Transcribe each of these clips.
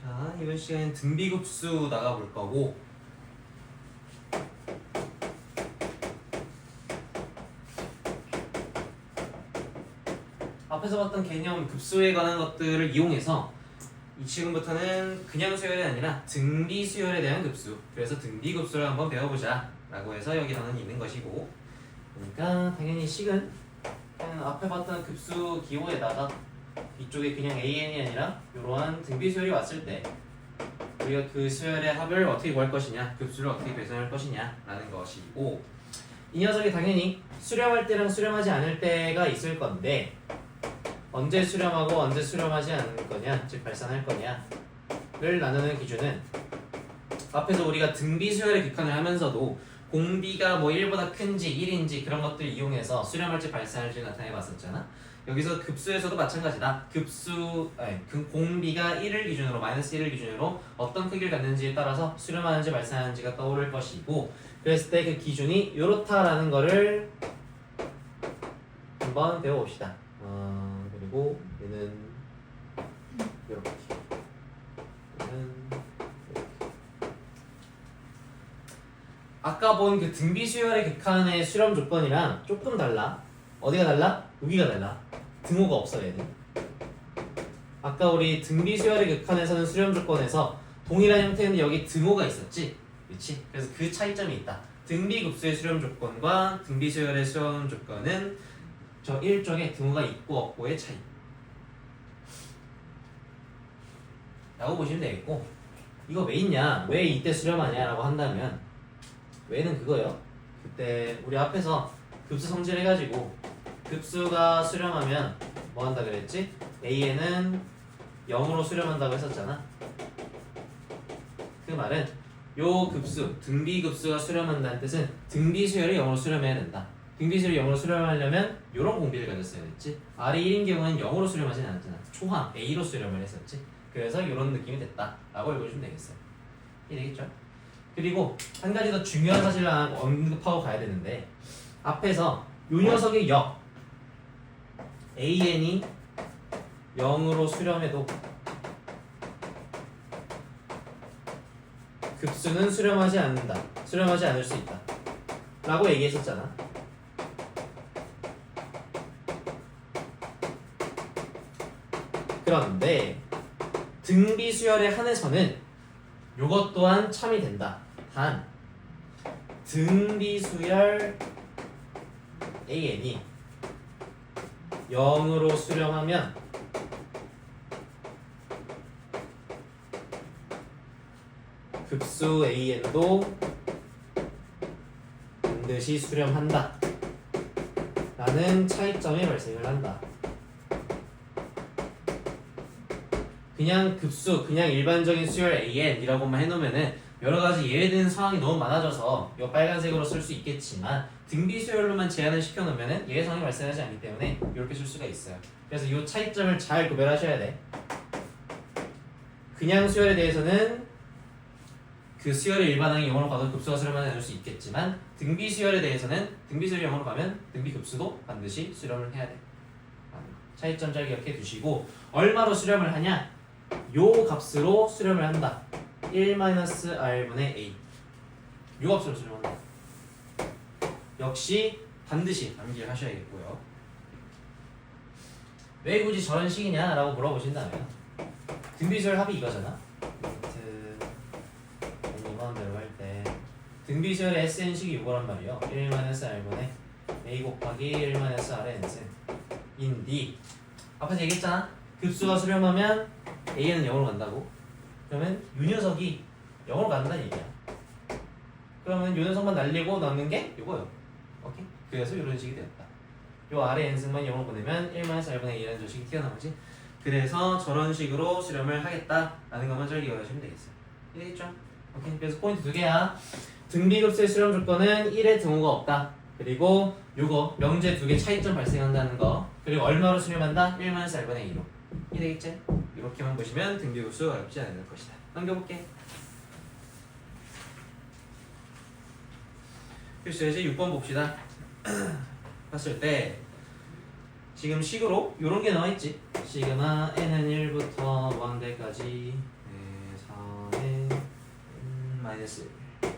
자, 이번 시간엔 등비급수 나가볼 거고, 앞에서 봤던 개념 급수에 관한 것들을 이용해서 지금부터는 그냥 수열이 아니라 등비 수열에 대한 급수, 그래서 등비급수를 한번 배워보자 라고 해서 여기 단원이 있는 것이고, 그러니까 당연히 식은 그냥 앞에 봤던 급수 기호에다가 이쪽에 그냥 AN이 아니라 이러한 등비 수열이 왔을 때 우리가 그 수열의 합을 어떻게 구할 것이냐, 급수를 어떻게 배선할 것이냐 라는 것이고, 이 녀석이 당연히 수렴할 때랑 수렴하지 않을 때가 있을 건데 언제 수렴하고 언제 수렴하지 않을 거냐, 즉 발산할 거냐를 나누는 기준은 앞에서 우리가 등비 수열의 극한을 하면서도 공비가 뭐 1보다 큰지 1인지 그런 것들 이용해서 수렴할지 발산할지 나타내 봤었잖아. 여기서 급수에서도 마찬가지다. 공비가 1을 기준으로, 마이너스 1을 기준으로 어떤 크기를 갖는지에 따라서 수렴하는지 발산하는지가 떠오를 것이고, 그랬을 때 그 기준이 이렇다라는 거를 한번 배워봅시다. 그리고 얘는 이렇게, 얘는 이렇게. 아까 본 그 등비 수열의 극한의 수렴 조건이랑 조금 달라. 어디가 달라? 여기가 달라. 등호가 없어 얘는. 아까 우리 등비 수열의 극한에서는 수렴 조건에서 동일한 형태인데 여기 등호가 있었지? 그렇지? 그래서 그 차이점이 있다. 등비 급수의 수렴 조건과 등비 수열의 수렴 조건은 저 1쪽에 등호가 있고 없고의 차이 라고 보시면 되겠고, 이거 왜 있냐? 왜 이때 수렴하냐? 라고 한다면 왜는 그거예요. 그때 우리 앞에서 급수 성질 해가지고 급수가 수렴하면 뭐 한다 그랬지? AN은 0으로 수렴한다고 했었잖아. 그 말은 요 급수, 등비 급수가 수렴한다는 뜻은 등비 수열이 0으로 수렴해야 된다. 등비 수열이 0으로 수렴하려면 요런 공비를 가졌어야 됐지. R이 1인 경우는 0으로 수렴하진 않았잖아. 초항 A로 수렴을 했었지. 그래서 요런 느낌이 됐다 라고 읽어주시면 되겠어요. 이해되겠죠? 그리고 한 가지 더 중요한 사실을 하나 언급하고 가야 되는데, 앞에서 요 녀석의 역 AN이 0으로 수렴해도 급수는 수렴하지 않는다, 수렴하지 않을 수 있다 라고 얘기했었잖아. 그런데 등비 수열에 한해서는 요것 또한 참이 된다. 단 등비 수열 AN이 0으로 수렴하면 급수 AN도 반드시 수렴한다 라는 차이점이 발생을 한다. 그냥 급수, 그냥 일반적인 수열 AN이라고만 해놓으면은 여러가지 예외되는 상황이 너무 많아져서 이 빨간색으로 쓸 수 있겠지만, 등비 수열로만 제한을 시켜놓으면은 예외 상황이 발생하지 않기 때문에 이렇게 쓸 수가 있어요. 그래서 이 차이점을 잘 구별하셔야 돼. 그냥 수열에 대해서는 그 수열의 일반항이 0으로 가도 급수가 수렴하지 않을 수 있겠지만, 등비 수열에 대해서는 등비 수열이 0으로 가면 등비 급수도 반드시 수렴을 해야 돼. 차이점 잘 기억해 두시고, 얼마로 수렴을 하냐? 요 값으로 수렴을 한다. 1-R분의 A. 요 값으로 수렴한다. 역시 반드시 암기를 하셔야겠고요. 왜 굳이 저런 식이냐? 라고 물어보신다면 등비수열 합이 이거잖아. 이번 대로 할 때 등비수열의 SN식이 이거란 말이에요. 1-R분의 A 곱하기 1-R의 N승 인디. 앞에서 얘기했잖아. 급수가 수렴하면 AN은 0으로 간다고. 그러면 이 녀석이 0으로 간다는 얘기야. 그러면 이 녀석만 날리고 남는 게 이거예요. 오케이? 그래서 이런 식이 되었다. 요 아래 N승만 0으로 보내면 1-R분의 A라는 조식이 튀어나오지. 그래서 저런 식으로 수렴을 하겠다라는 것만 잘 기억하시면 되겠어요. 이해됐죠? 오케이? 그래서 포인트 두 개야. 등비급수의 수렴 조건은 1의 등호가 없다. 그리고 요거 명제 두 개 차이점 발생한다는 거. 그리고 얼마로 수렴한다? 1-R분의 2로. 이해되겠지? 이렇게만 보시면 등비급수 어렵지 않을 것이다. 넘겨볼게. 글쎄 이제 6번 봅시다. 봤을 때 지금 식으로 요런 게 나와있지. 시그마 n은 1부터 무한대까지 4의 마이너스 1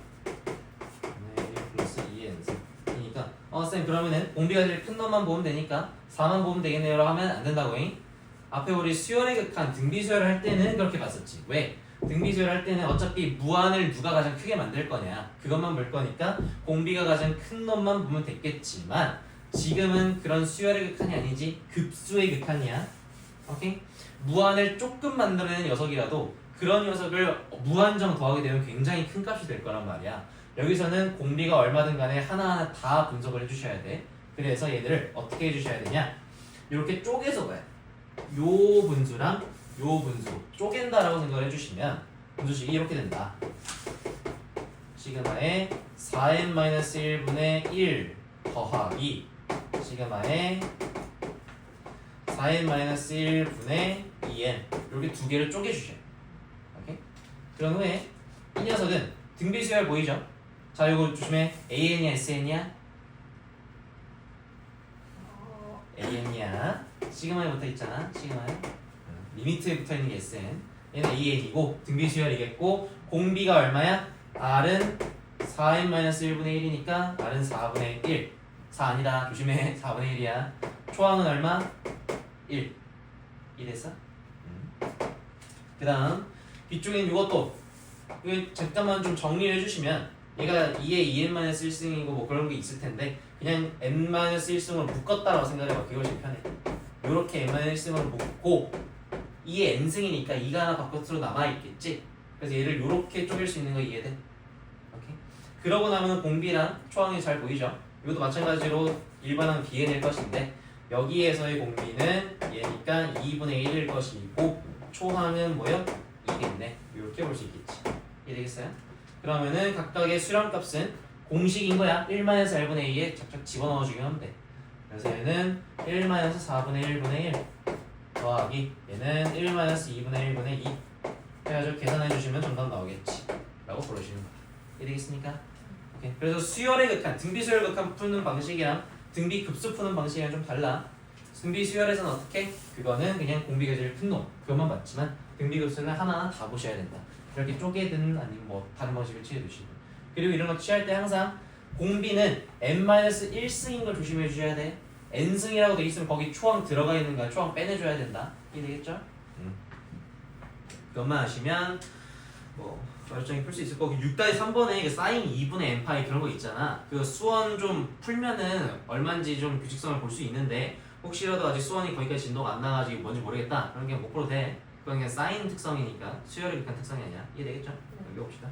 플러스 2의 n승 이니까 쌤 그러면은 공비가 제일 큰 놈만 보면 되니까 4만 보면 되겠네요 라고 하면 안 된다고잉. 앞에 우리 수열의 극한 등비 수열을 할 때는 그렇게 봤었지. 왜? 등비 수열을 할 때는 어차피 무한을 누가 가장 크게 만들 거냐 그것만 볼 거니까 공비가 가장 큰 놈만 보면 됐겠지만 지금은 그런 수열의 극한이 아니지 급수의 극한이야. 오케이? 무한을 조금 만들어내는 녀석이라도 그런 녀석을 무한정 더하게 되면 굉장히 큰 값이 될 거란 말이야. 여기서는 공비가 얼마든 간에 하나하나 다 분석을 해주셔야 돼. 그래서 얘들을 어떻게 해주셔야 되냐, 이렇게 쪼개서 봐요. 요 분수랑 요 분수 쪼갠다라고 생각을 해주시면 분수식이 이렇게 된다. 시그마의 4n-1분의 1 더하기 시그마의 4n-1분의 2n 이렇게 두 개를 쪼개주셔요. 오케이? 그런 후에 이 녀석은 등비수열 보이죠? 자, 이거 조심해. AN이야 SN이야? AN이야. 시그마에 붙어있잖아. 시그마에 리미트에 붙어있는 게 SN. 얘는 AN이고 등비수열이겠고 공비가 얼마야? R은 4n-1분의 1이니까 R은 4분의 1. 4 아니다. 조심해. 4분의 1이야. 초항은 얼마? 1. 이랬어? 그 다음 뒤쪽엔 이것도 이거 잠깐만 좀 정리를 해주시면 얘가 2의 2n-1승이고 뭐 그런 게 있을 텐데 그냥 n-1승으로 묶었다라고 생각해봐. 그걸 제일 편해. 요렇게 n-1승으로 묶고 2의 n승이니까 2가 하나 바깥으로 남아있겠지. 그래서 얘를 요렇게 쪼갤 수 있는 거 이해돼? 오케이? 그러고 나면 공비랑 초항이 잘 보이죠? 이것도 마찬가지로 일반항 bn일 것인데 여기에서의 공비는 얘니까 2분의 1일 것이고 초항은 뭐요? 2겠네. 이렇게 볼 수 있겠지. 이해되겠어요? 그러면은 각각의 수렴값은 공식인 거야. 1-4분의 2에 착착 집어넣어주기만 하면 돼. 그래서 얘는 1-4분의 1분의 1 더하기 얘는 1-2분의 1분의 2 해가지고 계산해주시면 정답 나오겠지 라고 부르시는 거야. 이해되겠습니까? 오케이. 그래서 수열의 극한, 등비수열 극한 푸는 방식이랑 등비급수 푸는 방식이랑 좀 달라. 등비수열에서는 어떻게? 그거는 그냥 공비가 제일 큰 놈 그것만 봤지만 등비급수는 하나하나 다 보셔야 된다. 이렇게 쪼개든 아니면 뭐 다른 방식을 취해두시고. 그리고 이런 거 취할 때 항상 공비는 n-1승인 걸 조심해 주셔야 돼. n승이라고 돼 있으면 거기 초항 들어가 있는 거야. 초항 빼내줘야 된다. 이해되겠죠? 그것만 하시면 뭐 어렵잖게 풀 수 있을 거고 6-3번에 그 사인 2분의 n파이 그런 거 있잖아. 그 수원 좀 풀면은 얼마인지 좀 규칙성을 볼 수 있는데 혹시라도 아직 수원이 거기까지 진도가 안 나가지고 뭔지 모르겠다. 그런 게 못 풀어도 돼. 그건 그냥 사인 특성이니까 수열의 극한 특성이 아니야. 이해되겠죠? 여기 봅시다.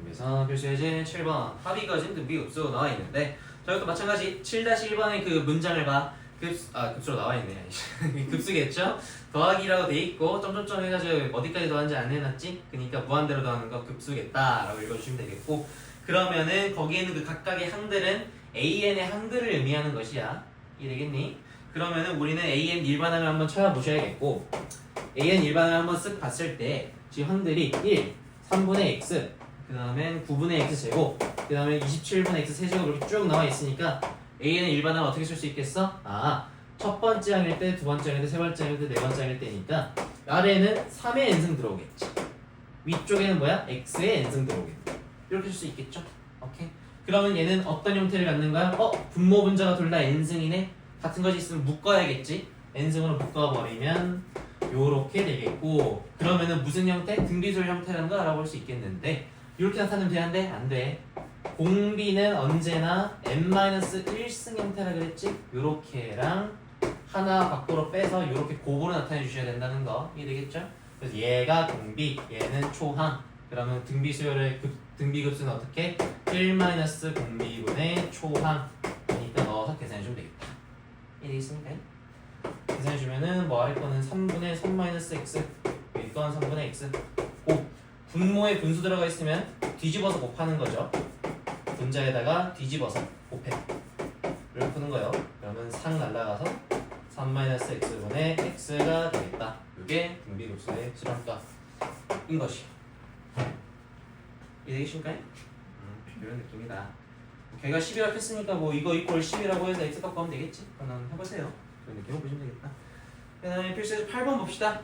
그래서 표시해진 7번 합의거진 등비급수 나와 있는데 저것도 마찬가지 7-1번의 그 문장을 봐. 급수로 나와 있네. 급수겠죠? 더하기라고 돼 있고 점점점 해가지고 어디까지 더한지 안 해놨지? 그러니까 무한대로 더하는 거 급수겠다라고 읽어주시면 되겠고 그러면은 거기에는 그 각각의 항들은 AN의 항들을 의미하는 것이야. 이해되겠니? 그러면은 우리는 AN 일반항을 한번 찾아보셔야겠고 AN 일반항을 한번 쓱 봤을 때 지금 항들이 1, 3분의 x 그 다음엔 9분의 x제곱 그 다음에 27분의 x 세제곱 이렇게 쭉 나와 있으니까 AN의 일반항을 어떻게 쓸 수 있겠어? 첫 번째 항일 때, 두 번째 항일 때, 세 번째 항일 때, 네 번째 항일 때니까 아래에는 3의 n승 들어오겠지. 위쪽에는 뭐야? x의 n승 들어오겠지. 이렇게 쓸 수 있겠죠? 오케이. 그러면 얘는 어떤 형태를 갖는 거야? 분모 분자가 둘 다 n승이네? 같은 것이 있으면 묶어야겠지? n승으로 묶어버리면 요렇게 되겠고 그러면은 무슨 형태? 등비수열 형태라는 걸 알아볼 수 있겠는데 이렇게 나타내면 되는데 안 돼. 공비는 언제나 n-1승 형태라 그랬지? 요렇게랑 하나 밖으로 빼서 요렇게 곱으로 나타내 주셔야 된다는 거 이해되겠죠? 그래서 얘가 공비, 얘는 초항. 그러면 등비급수는 어떻게? 1-공비분의 초항. 그러니까 넣어서 계산해 주면 되겠다. 이해되겠습니까? 계산해 주면은 뭐 아래 거는 3분의 3-x 여기 건 3분의 x 곱 분모에 분수 들어가 있으면 뒤집어서 곱하는 거죠. 분자에다가 뒤집어서 곱해. 이렇게 푸는 거예요. 그러면 상 날라가서 3-x분의 x가 되겠다. 이게 등비급수의 수렴값. 인 것이요. 이해되십니까? 이런 느낌이다. 걔가 10이라고 했으니까 뭐 이거 이꼴 10이라고 해서 x 갖고 하면 되겠지? 그럼 해보세요. 그런 느낌으로 보시면 되겠다. 그 다음에 필수에서 8번 봅시다.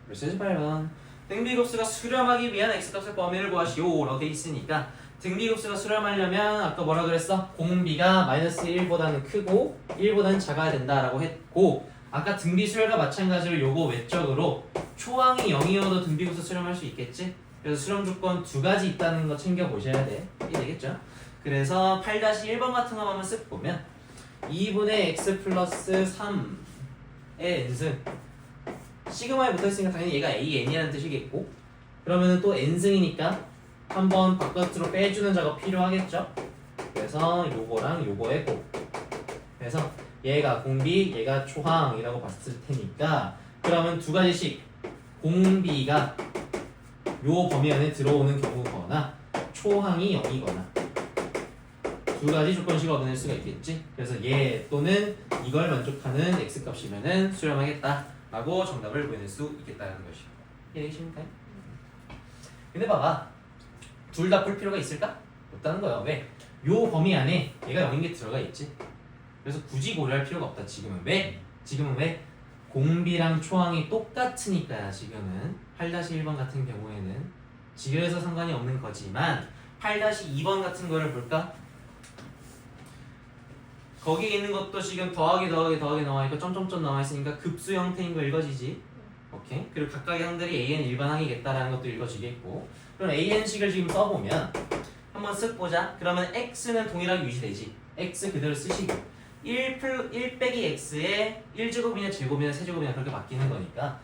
필수에서 8번. 등비급수가 수렴하기 위한 x값의 범위를 구하시오 라고 돼 있으니까 등비급수가 수렴하려면 아까 뭐라 그랬어? 공비가 마이너스 1보다는 크고 1보다는 작아야 된다라고 했고 아까 등비수열과 마찬가지로 요거 외적으로 초항이 0이어도 등비급수 수렴할 수 있겠지? 그래서 수렴 조건 두 가지 있다는 거 챙겨보셔야 돼. 이게 되겠죠? 그래서 8-1번 같은 거 한번 쓱 보면 2분의 x 플러스 3의 n승 시그마에 붙어있으니까 당연히 얘가 AN이라는 뜻이겠고 그러면 또 n승이니까 한번 바깥으로 빼주는 작업 필요하겠죠? 그래서 요거랑 요거의 곱 그래서 얘가 공비, 얘가 초항이라고 봤을 테니까 그러면 두 가지씩 공비가 요 범위 안에 들어오는 경우거나 초항이 0이거나 두 가지 조건씩 얻어낼 수가 있겠지. 그래서 얘 또는 이걸 만족하는 x값이면은 수렴하겠다 라고 정답을 보낼 수 있겠다는 것이요. 이해되십니까? 근데 봐봐 둘 다 풀 필요가 있을까? 없다는 거야. 왜? 요 범위 안에 얘가 0인 게 들어가 있지. 그래서 굳이 고려할 필요가 없다. 지금은 왜? 지금은 왜? 공비랑 초항이 똑같으니까야. 지금은 8-1번 같은 경우에는 지그에서 상관이 없는 거지만 8-2번 같은 거를 볼까? 거기에 있는 것도 지금 더하기 나와있고 점점점 나와있으니까 급수 형태인 거 읽어지지. 오케이? 그리고 각각의 항들이 AN 일반항이겠다라는 것도 읽어지겠고 그럼 AN식을 지금 써보면 한번 쓱 보자. 그러면 X는 동일하게 유지되지. X 그대로 쓰시고 1 빼기 X에 1제곱이냐 제곱이냐 세제곱이냐 그렇게 바뀌는 거니까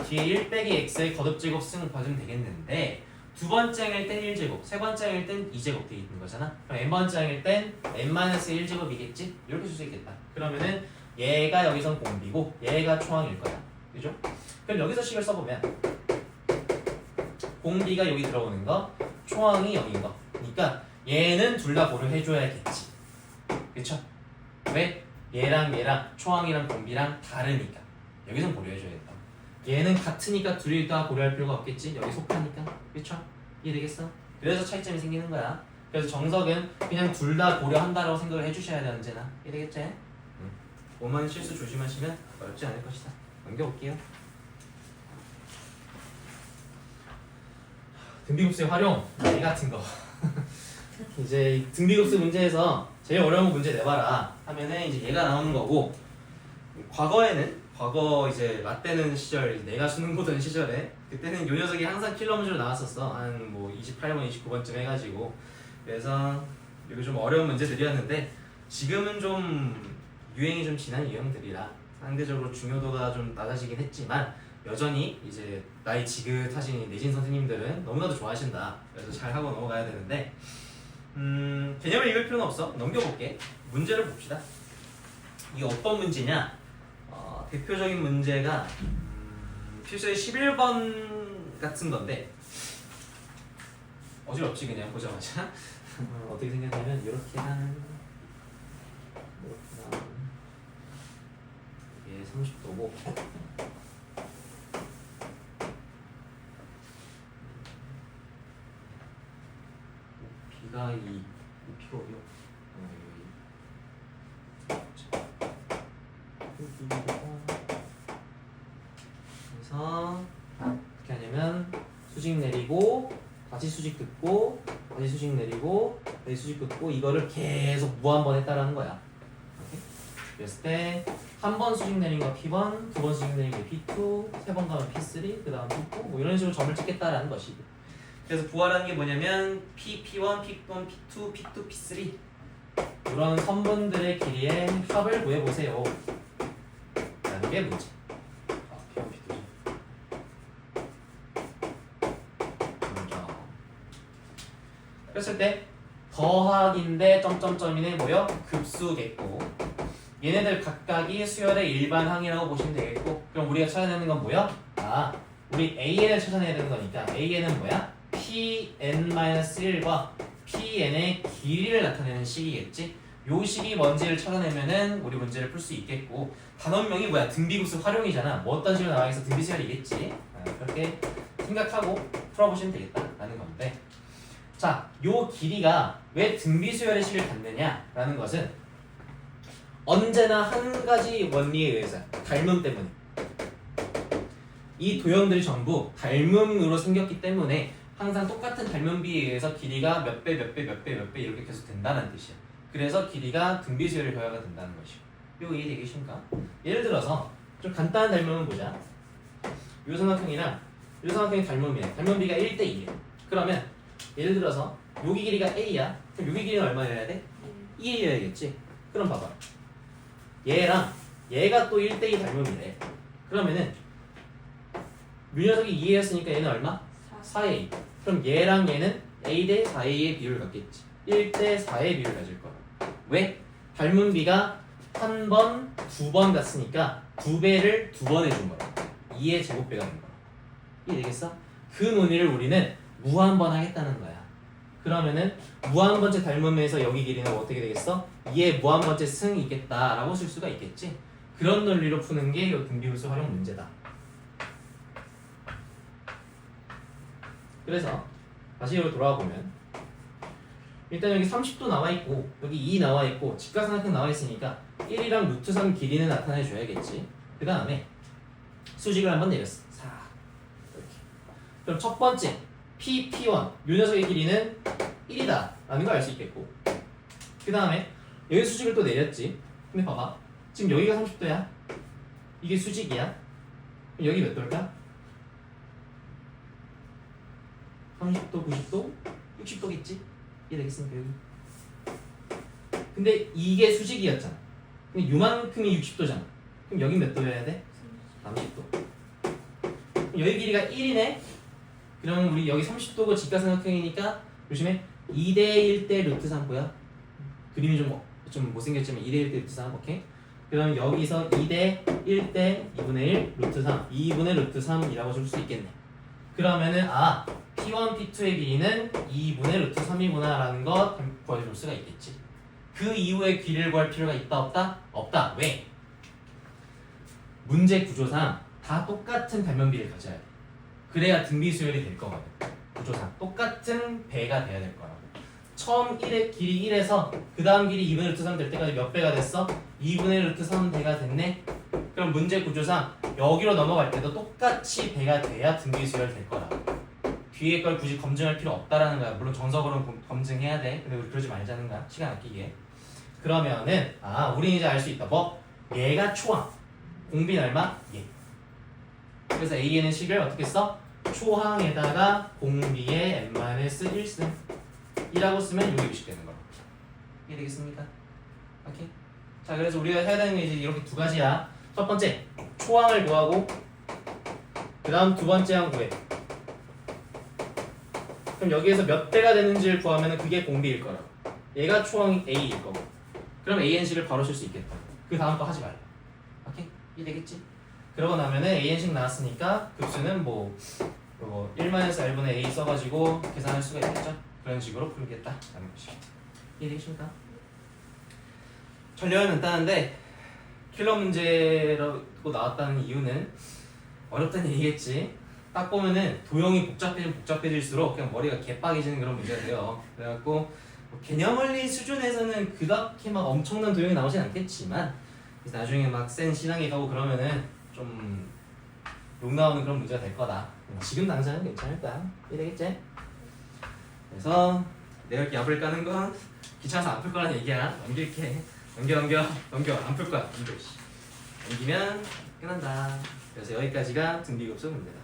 뒤에 1 빼기 X의 거듭제곱 승 봐주면 되겠는데 두 번째 항일 땐 1제곱, 세 번째 항일 땐 2제곱 돼 있는 거잖아. 그럼 n번째 항일 땐 n-1제곱이겠지? 이렇게 쓸 수 있겠다. 그러면은 얘가 여기선 공비고 얘가 초항일 거야. 그죠? 그럼 여기서 식을 써보면 공비가 여기 들어오는 거, 초항이 0인 거. 그러니까 얘는 둘 다 고려해줘야겠지. 그쵸? 왜? 얘랑 초항이랑 공비랑 다르니까. 여기선 고려해줘야겠다. 얘는 같으니까 둘이 다 고려할 필요가 없겠지. 여기 속하니까. 그쵸? 이해되겠어? 그래서 차이점이 생기는 거야. 그래서 정석은 그냥 둘 다 고려한다라고 생각을 해주셔야 돼. 언제나. 이해되겠지? 오만 실수 조심하시면 어렵지 않을 것이다. 넘겨볼게요. 등비급수의 활용. 이 같은 거. 이제 등비급수 문제에서 제일 어려운 문제 내봐라 하면은 이제 얘가 나오는 거고 과거 이제 라떼는 시절 내가 수능 보던 시절에 그때는 요 녀석이 항상 킬러 문제로 나왔었어. 한 뭐 28번, 29번쯤 해가지고 그래서 이거 좀 어려운 문제들이었는데 지금은 좀 유행이 좀 지난 유형들이라 상대적으로 중요도가 좀 낮아지긴 했지만 여전히 이제 나이 지긋하신 내신 선생님들은 너무나도 좋아하신다. 그래서 잘 하고 넘어가야 되는데 개념을 읽을 필요는 없어. 넘겨볼게. 문제를 봅시다. 이게 어떤 문제냐? 대표적인 문제가 필수의 11번 같은 건데 어지럽지 그냥 보자마자. 어떻게 생겼냐면 이렇게 이게 30도고 B가 B가 어디요? 그래서 어떻게 하냐면 수직 내리고 다시 수직 긋고 다시 수직 내리고 다시 수직 긋고 이거를 계속 무한번 했다라는 거야. 그랬을 때 한 번 수직 내린 거 P1, 두 번 수직 내린 게 P2, 세 번 가면 P3, 그 다음 P4 뭐 이런 식으로 점을 찍겠다라는 것이고. 그래서 부하라는 게 뭐냐면 P1, P1, P2, P2, P3 이런 선분들의 길이의 합을 구해보세요 라는 게 문제. P1, P2죠. 그랬을 때 더하기인데 점점점이네 뭐요? 급수겠고 얘네들 각각이 수열의 일반항이라고 보시면 되겠고 그럼 우리가 찾아내는 건 뭐야? 우리 AN을 찾아내야 되는 거니까 AN은 뭐야? PN-1과 PN의 길이를 나타내는 식이겠지? 요 식이 뭔지를 찾아내면은 우리 문제를 풀 수 있겠고 단원명이 뭐야? 등비급수 활용이잖아. 뭐 어떤 식으로 나와 있어? 등비수열이겠지. 그렇게 생각하고 풀어보시면 되겠다라는 건데 자, 요 길이가 왜 등비수열의 식을 갖느냐라는 것은 언제나 한 가지 원리에 의해서 닮음 때문에 이 도형들이 전부 닮음으로 생겼기 때문에 항상 똑같은 닮음비에 의해서 길이가 몇 배, 몇 배, 몇 배, 몇 배 이렇게 계속 된다는 뜻이야. 그래서 길이가 등비수열의 결과가 된다는 것이고. 이거 이해되겠습니까? 예를 들어서 좀 간단한 닮음을 보자. 요 삼각형이랑 요 삼각형이 닮음이야. 닮음비가 1대 2야. 그러면 예를 들어서 여기 길이가 A야. 그럼 여기 길이는 얼마여야 돼? 2여야겠지. 그럼 봐봐. 얘랑 얘가 또 1대 2 닮음이래. 그러면은 요 녀석이 2였으니까 얘는 얼마? 4A. 그럼 얘랑 얘는 A 대 4A의 비율을 갖겠지. 1대 4의 비율을 가질 거야. 왜? 닮음비가 한 번, 두 번 갔으니까 두 배를 두 번 해준 거야. 2의 제곱배가 된 거야. 이해되겠어? 그 논의를 우리는 무한번 하겠다는 거야. 그러면은 무한번째 닮음에서 여기 길이는 어떻게 되겠어? 2의 무한번째 승이겠다라고 쓸 수가 있겠지. 그런 논리로 푸는 게 이 등비급수 활용 문제다. 그래서 다시 여기로 돌아와 보면 일단 여기 30도 나와 있고 여기 2 나와 있고 직각삼각형 나와 있으니까 1이랑 루트 3 길이는 나타내 줘야겠지. 그 다음에 수직을 한번 내렸어. 사 이렇게. 그럼 첫 번째 P1 요 녀석의 길이는 1이다 라는 걸 알 수 있겠고 그 다음에 여기 수직을 또 내렸지. 근데 봐봐 지금 여기가 30도야. 이게 수직이야. 그럼 여기 몇 도일까? 30도, 90도, 60도겠지? 이해되겠습니까? 여기. 근데 이게 수직이었잖아. 근데 요만큼이 60도잖아. 그럼 여기 몇 도여야 돼? 30도. 그럼 여기 길이가 1이네? 그럼 우리 여기 30도고 직각삼각형이니까 조심해. 2대 1대 루트 3 뭐야? 그림이 좀 못생겼지만 2대 1대 루트 3 오케이? 그럼 여기서 2대 1대 2분의 1 루트 3 2분의 루트 3이라고 줄 수 있겠네. 그러면은 P1, P2의 길이는 2분의 루트 3이구나 라는 것 구해줄 수가 있겠지. 그 이후에 길이를 구할 필요가 있다 없다? 없다. 왜? 문제 구조상 다 똑같은 닮음비를 가져야 돼. 그래야 등비수열이 될 거거든. 구조상 똑같은 배가 돼야 될 거라고. 처음 1의 길이 1에서 그 다음 길이 2분의 루트 3 될 때까지 몇 배가 됐어? 2분의 루트 3 배가 됐네? 그럼 문제 구조상 여기로 넘어갈 때도 똑같이 배가 돼야 등비수열 될 거라고. 뒤에 걸 굳이 검증할 필요 없다라는 거야. 물론 정석으로는 검증해야 돼. 근데 우리 그러지 말자는 거야. 시간 아끼기에. 그러면은 우리 이제 알 수 있다. 뭐? 얘가 초항. 공비는 얼마? 얘. 그래서 A에는 식을 어떻게 써? 초항에다가 공비의 n-1승 이라고 쓰면 요게 유식 되는 거야. 이해되겠습니까? 오케이. 자, 그래서 우리가 해야 되는 게 이제 이렇게 두 가지야. 첫 번째, 초항을 구하고 그 다음 두 번째 항 구해. 그럼 여기에서 몇 배가 되는지를 구하면 그게 공비일 거라고. 얘가 초항이 A일 거고. 그럼 AN식을 바로 쓸 수 있겠다. 그 다음 거 하지 말라. 오케이? 이해되겠지? 그러고 나면은 AN식 나왔으니까 급수는 뭐 1-R분의 A 써가지고 계산할 수가 있겠죠? 그런 식으로 풀겠다라는 것이죠. 이해되십니까? 전략은 간단한데 킬러 문제라고 나왔다는 이유는 어렵다는 얘기겠지. 딱 보면은 도형이 복잡해질수록 그냥 머리가 개빡해지는 그런 문제가 돼요. 그래갖고 뭐 개념원리 수준에서는 그렇게 막 엄청난 도형이 나오진 않겠지만 나중에 막 센 신학에 가고 그러면은 좀 욕 나오는 그런 문제가 될 거다. 지금 당장은 괜찮을 거야. 이해되겠지? 그래서 내가 이렇게 약을 까는 건 귀찮아서 안 풀 거라는 얘기야. 넘길게. 넘겨 안 풀 거야. 넘기면 끝난다. 그래서 여기까지가 등비급수 문제다.